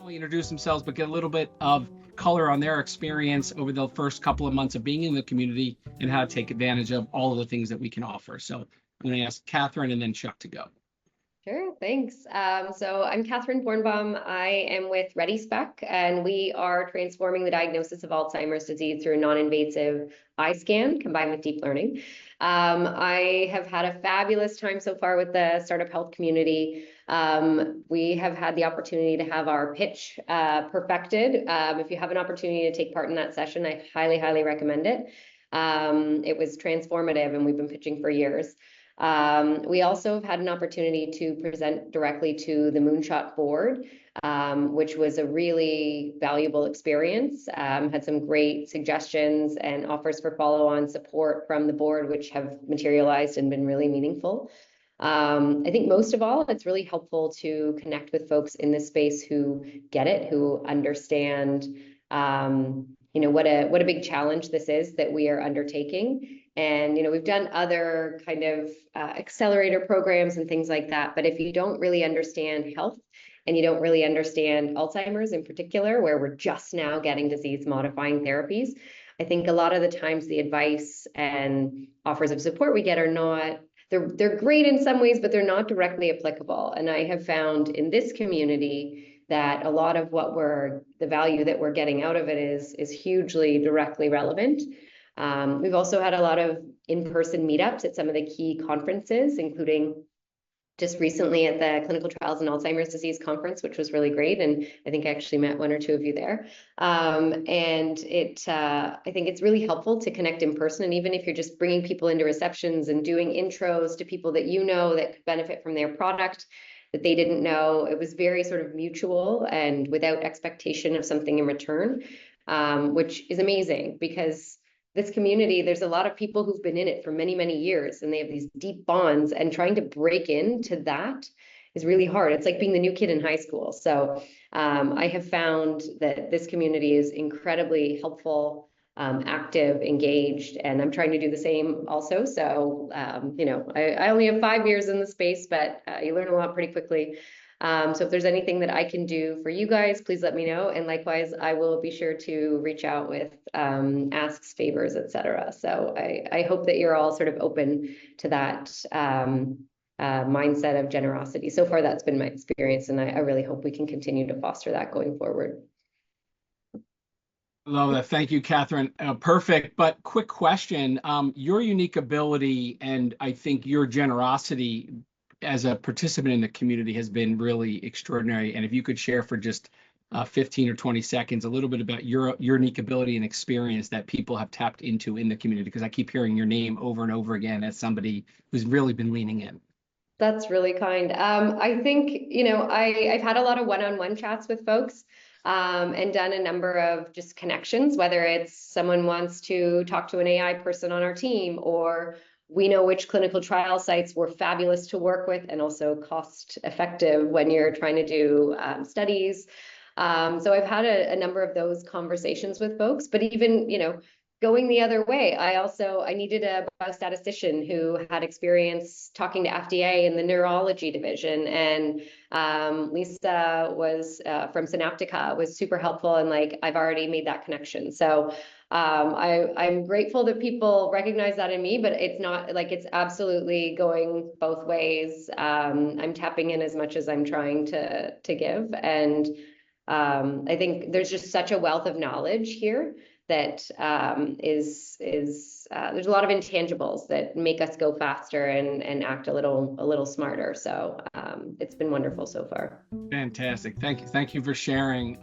only introduce themselves, but get a little bit of color on their experience over the first couple of months of being in the community and how to take advantage of all of the things that we can offer. So I'm going to ask Catherine and then Chuck to go. Sure, thanks. So I'm Catherine Bornbaum. I am with RetiSpec, and we are transforming the diagnosis of Alzheimer's disease through a non-invasive eye scan combined with deep learning. I have had a fabulous time so far with the startup health community. We have had the opportunity to have our pitch perfected. If you have an opportunity to take part in that session, I highly, highly recommend it. It was transformative, and we've been pitching for years. We also have had an opportunity to present directly to the Moonshot board, which was a really valuable experience. Had some great suggestions and offers for follow-on support from the board, which have materialized and been really meaningful. I think most of all, it's really helpful to connect with folks in this space who get it, who understand what a big challenge this is that we are undertaking. And, we've done other kind of accelerator programs and things like that. But if you don't really understand health and you don't really understand Alzheimer's in particular, where we're just now getting disease-modifying therapies, I think a lot of the times the advice and offers of support we get are not, they're great in some ways, but they're not directly applicable. And I have found in this community that a lot of the value that we're getting out of it is hugely directly relevant. We've also had a lot of in-person meetups at some of the key conferences, including just recently at the Clinical Trials in Alzheimer's Disease Conference, which was really great. And I think I actually met one or two of you there. I think it's really helpful to connect in person. And even if you're just bringing people into receptions and doing intros to people that that could benefit from their product that they didn't know, it was very sort of mutual and without expectation of something in return, which is amazing because this community, there's a lot of people who've been in it for many, many years, and they have these deep bonds, and trying to break into that is really hard. It's like being the new kid in high school. So I have found that this community is incredibly helpful, active, engaged, and I'm trying to do the same also. So, I only have 5 years in the space, but you learn a lot pretty quickly. So if there's anything that I can do for you guys, please let me know. And likewise, I will be sure to reach out with asks, favors, etc. So I hope that you're all sort of open to that mindset of generosity. So far, that's been my experience, and I really hope we can continue to foster that going forward. Love that. Thank you, Catherine. Perfect. But quick question, your unique ability and I think your generosity as a participant in the community has been really extraordinary. And if you could share for just 15 or 20 seconds, a little bit about your unique ability and experience that people have tapped into in the community, because I keep hearing your name over and over again as somebody who's really been leaning in. That's really kind. I think, I've had a lot of one-on-one chats with folks and done a number of just connections, whether it's someone wants to talk to an AI person on our team, or we know which clinical trial sites were fabulous to work with and also cost effective when you're trying to do studies. So I've had a number of those conversations with folks, but even, going the other way, I needed a biostatistician who had experience talking to FDA in the neurology division, and Lisa was from Synaptica, was super helpful, and I've already made that connection. So I'm grateful that people recognize that in me, but it's not it's absolutely going both ways. I'm tapping in as much as I'm trying to give, and I think there's just such a wealth of knowledge here that there's a lot of intangibles that make us go faster and act a little smarter. So it's been wonderful so far. Fantastic. Thank you for sharing.